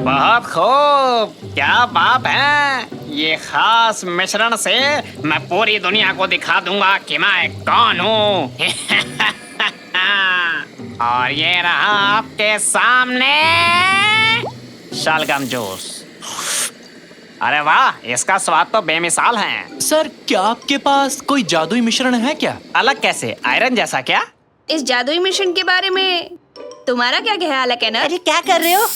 बहुत खूब, क्या बात है। ये खास मिश्रण से मैं पूरी दुनिया को दिखा दूंगा कि मैं कौन हूँ। और ये रहा आपके सामने शलगम जूस। अरे वाह, इसका स्वाद तो बेमिसाल है। सर, क्या आपके पास कोई जादुई मिश्रण है क्या? अलग कैसे? आयरन जैसा क्या? इस जादुई मिशन के बारे में तुम्हारा क्या ख्याल है केनर? अरे क्या कर रहे हो?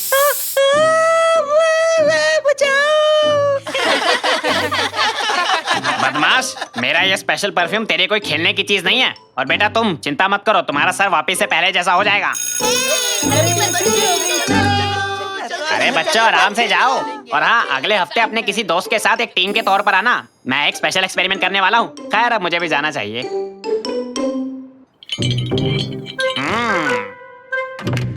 बदमाश, मेरा ये स्पेशल परफ्यूम तेरे कोई खेलने की चीज नहीं है। और बेटा तुम चिंता मत करो, तुम्हारा सर वापिस से पहले जैसा हो जाएगा। अरे बच्चों, आराम से जाओ। और हाँ, अगले हफ्ते अपने किसी दोस्त के साथ एक टीम के तौर पर आना। मैं एक स्पेशल एक्सपेरिमेंट करने वाला हूँ। खैर, अब मुझे भी जाना चाहिए।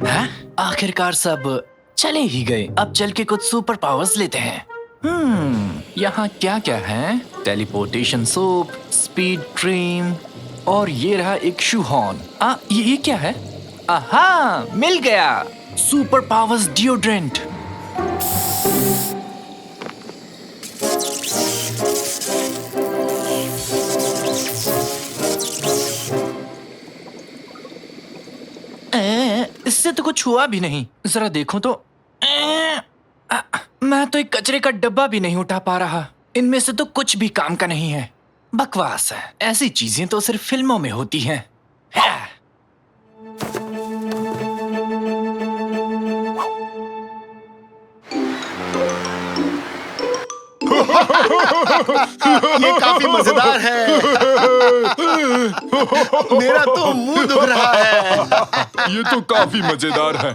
हैं? आखिरकार सब चले ही गए। अब चल के कुछ सुपर पावर्स लेते हैं। यहाँ क्या क्या है? टेलीपोर्टेशन सोप, स्पीड ड्रीम, और ये रहा एक शू हॉर्न। ये क्या है? आहा, मिल गया। Super powers deodorant. इससे तो कुछ हुआ भी नहीं। जरा देखो तो। मैं तो एक कचरे का डब्बा भी नहीं उठा पा रहा। इनमें से तो कुछ भी काम का नहीं है। बकवास है। ऐसी चीजें तो सिर्फ फिल्मों में होती हैं। ये काफी मजेदार है। मेरा तो मुंह दुख रहा है। ये तो काफी मजेदार है।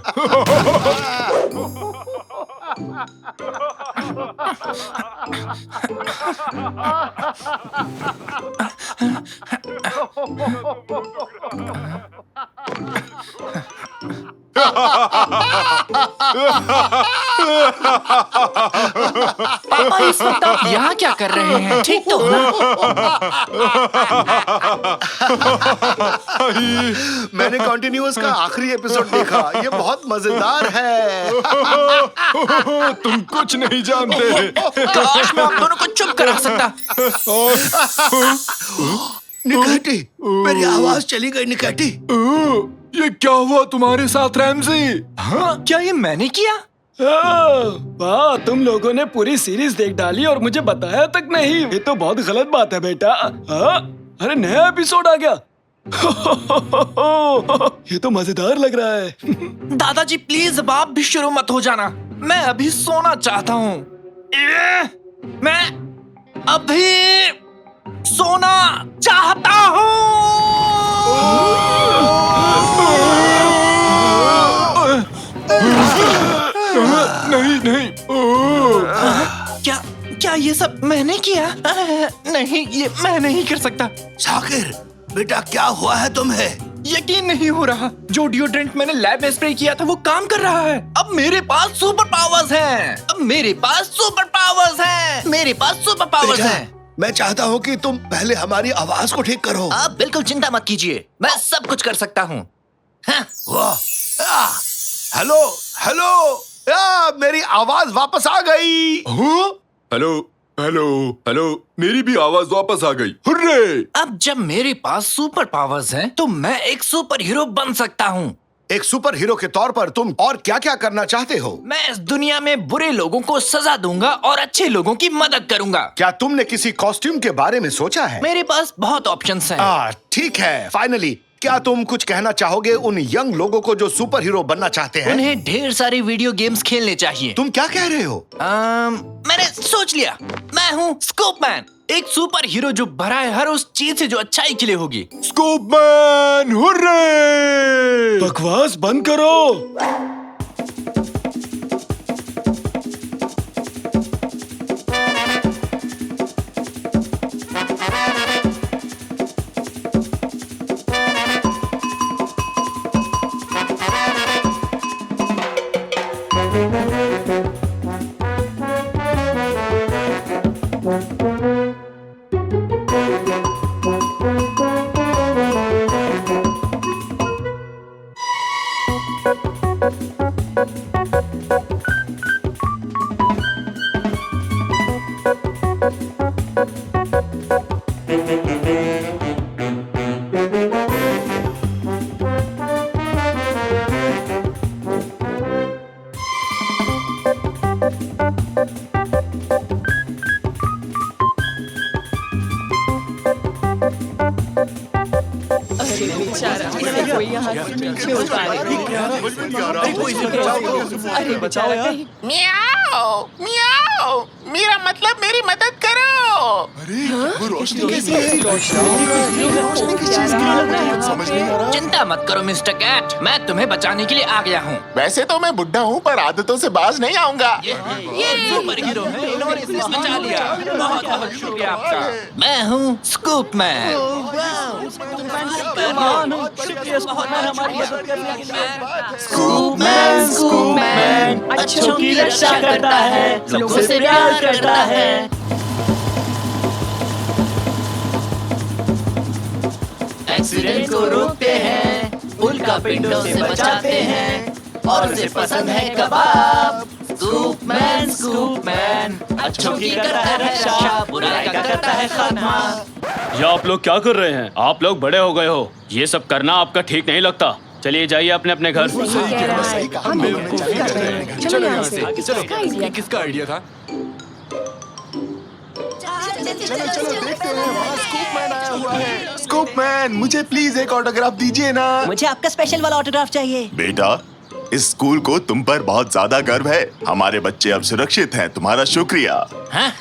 पापा, इस वक्त आप यहाँ क्या कर रहे हैं? ठीक तो हो ना? मैंने कॉन्टिन्यूअस का आखिरी एपिसोड देखा। ये बहुत मजेदार है। तुम कुछ नहीं जानते। काश मैं आप दोनों को चुप करा सकता। निकैटी, मेरी आवाज चली गई। निकैटी, ये क्या हुआ तुम्हारे साथ रैमजी? हाँ, क्या ये मैंने किया? वाह, तुम लोगों ने पूरी सीरीज देख डाली और मुझे बताया तक नहीं। ये तो बहुत गलत बात है बेटा। अरे नया एपिसोड आ गया। ये तो मजेदार लग रहा है। दादाजी प्लीज अब आप भी शुरू मत हो जाना। मैं अभी सोना चाहता हूँ। मैं अभी सोना चाहता हूँ। नहीं नहीं। क्या ये सब मैंने किया? नहीं, ये मैं नहीं कर सकता। शाकिर बेटा, क्या हुआ है तुम्हें? यकीन नहीं हो रहा। जो डिओड्रेंट मैंने लैब में स्प्रे किया था वो काम कर रहा है। अब मेरे पास सुपर पावर्स हैं। मेरे पास सुपर पावर्स हैं। मैं चाहता हूँ कि तुम पहले हमारी आवाज को ठीक करो। आप बिल्कुल चिंता मत कीजिए, मैं सब कुछ कर सकता हूँ। हेलो हेलो, मेरी आवाज वापस आ गई। हेलो हेलो हेलो, मेरी भी आवाज वापस आ गई। हुर्रे! अब जब मेरे पास सुपर पावर्स हैं, तो मैं एक सुपर हीरो बन सकता हूँ। एक सुपर हीरो के तौर पर तुम और क्या क्या करना चाहते हो? मैं इस दुनिया में बुरे लोगों को सजा दूंगा और अच्छे लोगों की मदद करूंगा। क्या तुमने किसी कॉस्ट्यूम के बारे में सोचा है? मेरे पास बहुत ऑप्शंस हैं। ठीक है। फाइनली, क्या तुम कुछ कहना चाहोगे उन यंग लोगों को जो सुपर हीरो बनना चाहते हैं? उन्हें ढेर सारी वीडियो गेम्स खेलने चाहिए। तुम क्या कह रहे हो? मैंने सोच लिया। मैं हूँ स्कोपमैन, एक सुपर हीरो जो भरा है हर उस चीज से जो अच्छाई के लिए होगी। स्कोपमैन, हुर्रे! बकवास बंद करो। अरे बचाओ यार। मियाओ मियाओ, मेरा मतलब मेरी मदद करो। चिंता मत करो मिस्टर कैट, मैं तुम्हें बचाने के लिए आ गया हूँ। वैसे तो मैं बुढ़ा हूँ पर आदतों से बाज नहीं आऊंगा। ये सुपर हीरो है, इन्होंने इसे बचा लिया। बहुत बहुत शुक्रिया आपका। मैं हूँ स्कूप मैन। स्कूप मैन अच्छों की रक्षा करता है, लोगों से प्यार करता है। एक्सीडेंट को रोकते हैं, उल्का पिंडों से बचाते हैं, और उसे पसंद है कबाब। स्कूप मैन अच्छों की करता है रक्षा, बुराई का करता है खात्मा। ये आप लोग क्या कर रहे हैं? आप लोग बड़े हो गए हो, ये सब करना आपका ठीक नहीं लगता। चलिए जाइए अपने अपने घर। चलो यहाँ से, चलो। ये किसका आइडिया था? स्कूप मैन, मुझे प्लीज एक ऑटोग्राफ दीजिए ना। मुझे आपका स्पेशल वाला ऑटोग्राफ चाहिए। बेटा, इस स्कूल को तुम पर बहुत ज्यादा गर्व है। हमारे बच्चे अब सुरक्षित हैं। तुम्हारा शुक्रिया। हाँ?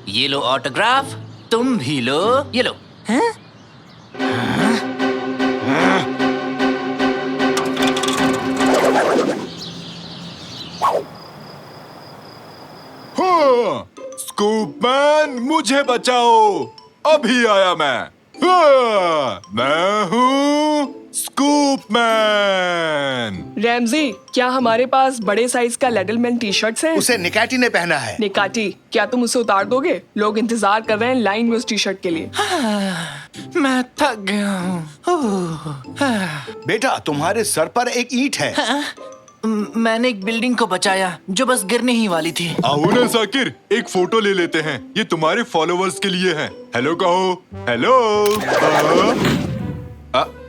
ये लो ऑटोग्राफ, तुम भी लो, ये लो। हाँ? स्कूप मैन, मुझे बचाओ, अभी आया मैं। मैं हूँ स्कूप मैन। रैमजी, क्या हमारे पास बड़े साइज का लेडलमैन टी शर्ट्स हैं? उसे निकाटी ने पहना है। निकाटी, क्या तुम उसे उतार दोगे? लोग इंतजार कर रहे हैं लाइन में उस टी शर्ट के लिए। मैं थक गया हूँ। बेटा, तुम्हारे सर पर एक ईंट है। मैंने एक बिल्डिंग को बचाया जो बस गिरने ही वाली थी। आओ ना साकिर, एक फोटो ले लेते हैं। ये तुम्हारे फॉलोवर्स के लिए है। हेलो कहो। हेलो।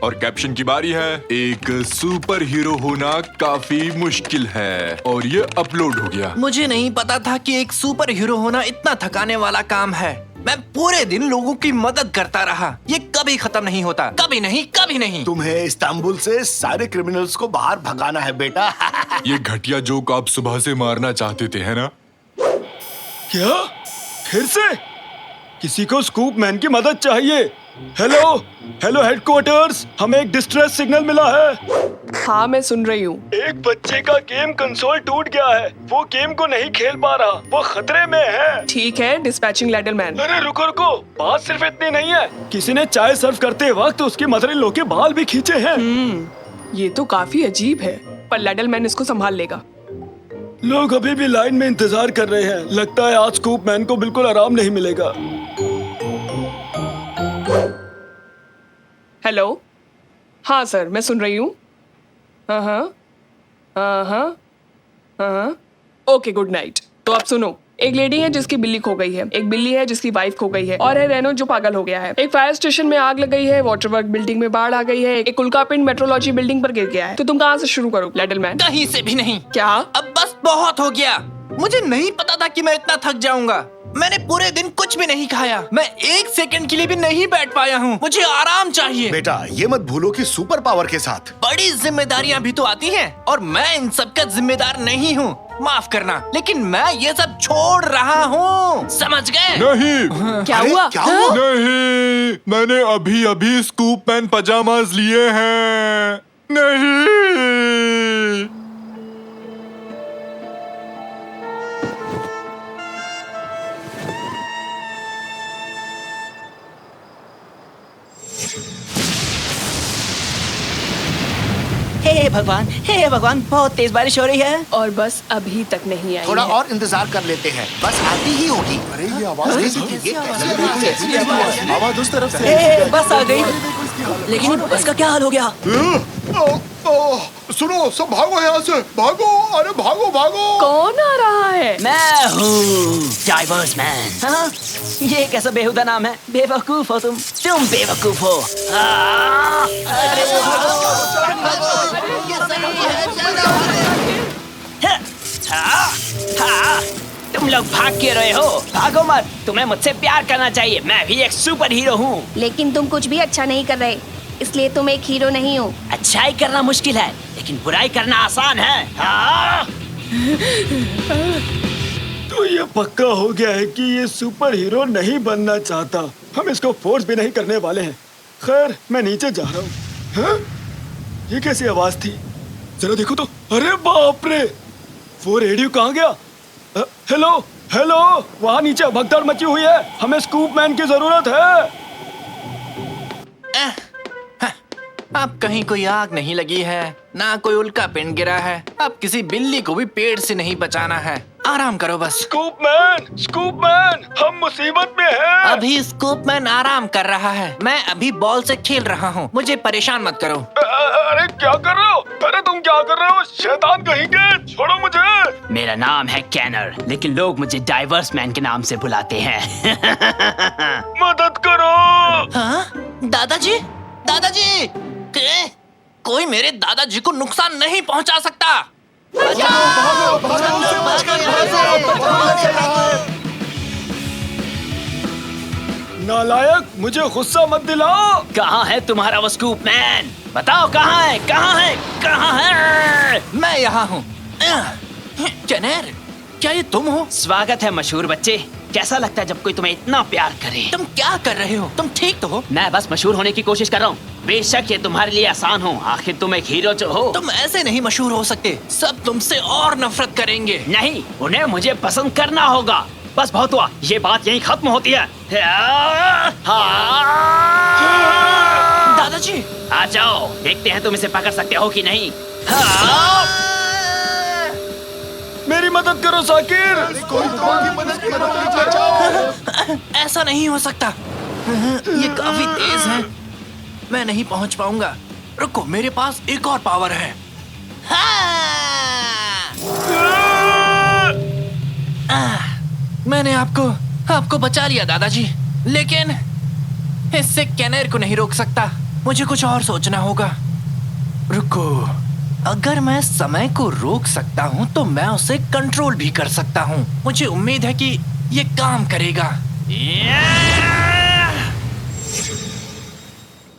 और कैप्शन की बारी है। एक सुपर हीरो होना काफी मुश्किल है, और ये अपलोड हो गया। मुझे नहीं पता था कि एक सुपर हीरो होना इतना थकाने वाला काम है। मैं पूरे दिन लोगों की मदद करता रहा। ये कभी खत्म नहीं होता, कभी नहीं, कभी नहीं। तुम्हें इस्तांबुल से सारे क्रिमिनल्स को बाहर भगाना है बेटा। ये घटिया जोक आप सुबह से मारना चाहते थे, है ना? क्या? फिर से? किसी को स्कूप मैन की मदद चाहिए। हेलो हेलो हेडक्वार्टर्स, हमें एक डिस्ट्रेस सिग्नल मिला है। हाँ, मैं सुन रही हूँ। एक बच्चे का गेम कंसोल टूट गया है, वो गेम को नहीं खेल पा रहा, वो खतरे में है। ठीक है, डिस्पैचिंग लेडलमैन। अरे रुको रुको, बात सिर्फ इतनी नहीं है। किसी ने चाय सर्व करते वक्त उसकी मदर इन लॉ के बाल भी खींचे हैं। ये तो काफी अजीब है, पर लेडलमैन इसको संभाल लेगा। लोग अभी भी लाइन में इंतजार कर रहे हैं। लगता है आज स्कूप मैन को बिल्कुल आराम नहीं मिलेगा। हेलो, हाँ सर, मैं सुन रही हूँ। Okay, good night. तो अब सुनो, एक लेडी है जिसकी बिल्ली खो गई है, एक बिल्ली है जिसकी वाइफ खो गई है, और है रेनो जो पागल हो गया है। एक फायर स्टेशन में आग लग गई है, वाटर वर्क बिल्डिंग में बाढ़ आ गई है, एक उल्कापिंड मेट्रोलॉजी बिल्डिंग पर गिर गया है। तो तुम कहाँ से शुरू करो लेडलमैन? कहीं से भी नहीं। क्या? अब बस बहुत हो गया। मुझे नहीं पता था कि मैं इतना थक जाऊंगा। मैंने पूरे दिन कुछ भी नहीं खाया। मैं एक सेकंड के लिए भी नहीं बैठ पाया हूँ। मुझे आराम चाहिए। बेटा, ये मत भूलो कि सुपर पावर के साथ बड़ी जिम्मेदारियाँ भी तो आती हैं, और मैं इन सब का जिम्मेदार नहीं हूँ। माफ करना, लेकिन मैं ये सब छोड़ रहा हूँ। समझ गए? नहीं। क्या हुआ? क्या हुआ? नहीं, मैंने अभी अभी स्कूप मैन पजामाज लिए हैं। नहीं। हे भगवान, बहुत तेज बारिश हो रही है। और बस अभी तक नहीं आई थोड़ा है। और इंतजार कर लेते हैं, बस आती ही होगी। अरे ये आवाज आवाज उस तरफ से। हे, बस आ गई। लेकिन बस का क्या हाल हो गया? सुनो, सब भागो यहाँ से, भागो। अरे भागो भागो। कौन आ रहा है? मैं हूँ डाइवर्स मैन। हाँ? ये कैसा बेहुदा नाम है? बेवकूफ हो तुम बेवकूफ हो। अरे तुम लोग भाग क्यों रहे हो? भागो मत, तुम्हें मुझसे प्यार करना चाहिए। मैं भी एक सुपर हीरो हूँ। लेकिन तुम कुछ भी अच्छा नहीं कर रहे। इसलिए तुम एक हीरो नहीं हो। अच्छाई करना मुश्किल है लेकिन बुराई करना आसान है। हाँ? तो ये पक्का हो गया है कि ये सुपर हीरो नहीं बनना चाहता। हम इसको फोर्स भी नहीं करने वाले हैं। खैर, मैं नीचे जा रहा हूँ। हाँ? ये कैसी आवाज थी? जरा देखो तो। अरे बाप रे, वो रेडियो कहाँ गया? हेलो हेलो, वहाँ नीचे भगदड़ मची हुई है। हमें स्कूप मैन की जरूरत है। अब कहीं कोई आग नहीं लगी है, ना कोई उल्का पिंड गिरा है। अब किसी बिल्ली को भी पेड़ से नहीं बचाना है। आराम करो बस। स्कूप मैन, हम मुसीबत में हैं। अभी स्कूप मैन आराम कर रहा है। मैं अभी बॉल से खेल रहा हूँ। मुझे परेशान मत करो। अरे क्या कर रहे हो? अरे तुम क्या कर रहे हो? शैतान कहेंगे, छोड़ो मुझे। मेरा नाम है कैनर, लेकिन लोग मुझे डाइवर्स मैन के नाम से बुलाते हैं। मदद करो। हाँ? दादाजी, दादाजी, कोई मेरे दादाजी को नुकसान नहीं पहुंचा सकता। नालायक, मुझे गुस्सा मत दिलाओ। कहाँ है तुम्हारा वो स्कूप मैन? बताओ कहाँ है, कहाँ है, कहाँ है? मैं यहाँ हूँ। कैनर, क्या ये तुम हो? स्वागत है मशहूर बच्चे। कैसा लगता है जब कोई तुम्हें इतना प्यार करे? तुम क्या कर रहे हो? तुम ठीक तो हो? मैं बस मशहूर होने की कोशिश कर रहा हूँ। बेशक ये तुम्हारे लिए आसान हो, आखिर तुम एक हीरो जो हो। तुम ऐसे नहीं मशहूर हो सकते। सब तुमसे और नफरत करेंगे। नहीं, उन्हें मुझे पसंद करना होगा। बस बहुत हुआ, ये बात यहीं खत्म होती है। दादाजी, आ जाओ, देखते हैं तुम इसे पकड़ सकते हो कि नहीं। मेरी मदद करो साकिर। ऐसा नहीं हो सकता। ये काफी तेज है। मैं नहीं पहुंच पाऊंगा। रुको, मेरे पास एक और पावर है। मैंने आपको बचा लिया दादाजी, लेकिन इससे कैनर को नहीं रोक सकता। मुझे कुछ और सोचना होगा। रुको, अगर मैं समय को रोक सकता हूँ तो मैं उसे कंट्रोल भी कर सकता हूँ। मुझे उम्मीद है कि ये काम करेगा।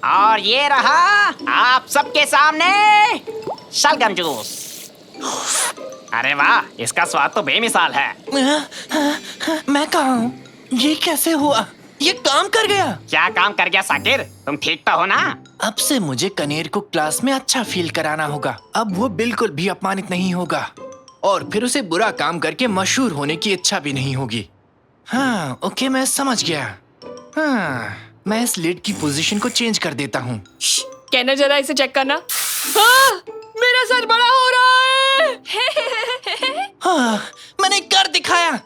और ये रहा आप सबके सामने शलगम जूस। अरे वाह, इसका स्वाद तो बेमिसाल है। मैं कहाँ हूँ? ये कैसे हुआ? ये काम कर गया। क्या काम कर गया साकिर? तुम ठीक तो हो ना? अब से मुझे कनेर को क्लास में अच्छा फील कराना होगा। अब वो बिल्कुल भी अपमानित नहीं होगा और फिर उसे बुरा काम करके मशहूर होने की इच्छा भी नहीं होगी। हाँ, ओके, मैं समझ गया। हाँ, मैं इस लिड की पोजीशन को चेंज कर देता हूँ। कैनर, जरा इसे चेक करना। मेरा सर बड़ा हो रहा है। हाँ, मैंने कर दिखाया।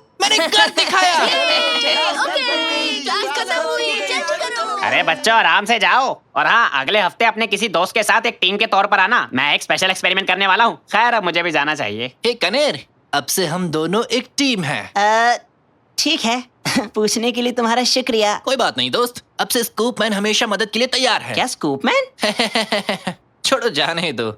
अरे बच्चों, आराम से जाओ। और हाँ, अगले हफ्ते अपने किसी दोस्त के साथ एक टीम के तौर पर आना। मैं एक स्पेशल एक्सपेरिमेंट करने वाला हूँ। खैर, अब मुझे भी जाना चाहिए। हे कनेर, अब से हम दोनों एक टीम हैं। ठीक है। पूछने के लिए तुम्हारा शुक्रिया। कोई बात नहीं दोस्त, अब से स्कूप मैन हमेशा मदद के लिए तैयार है। क्या स्कूप मैन? छोड़ो, जाने दो।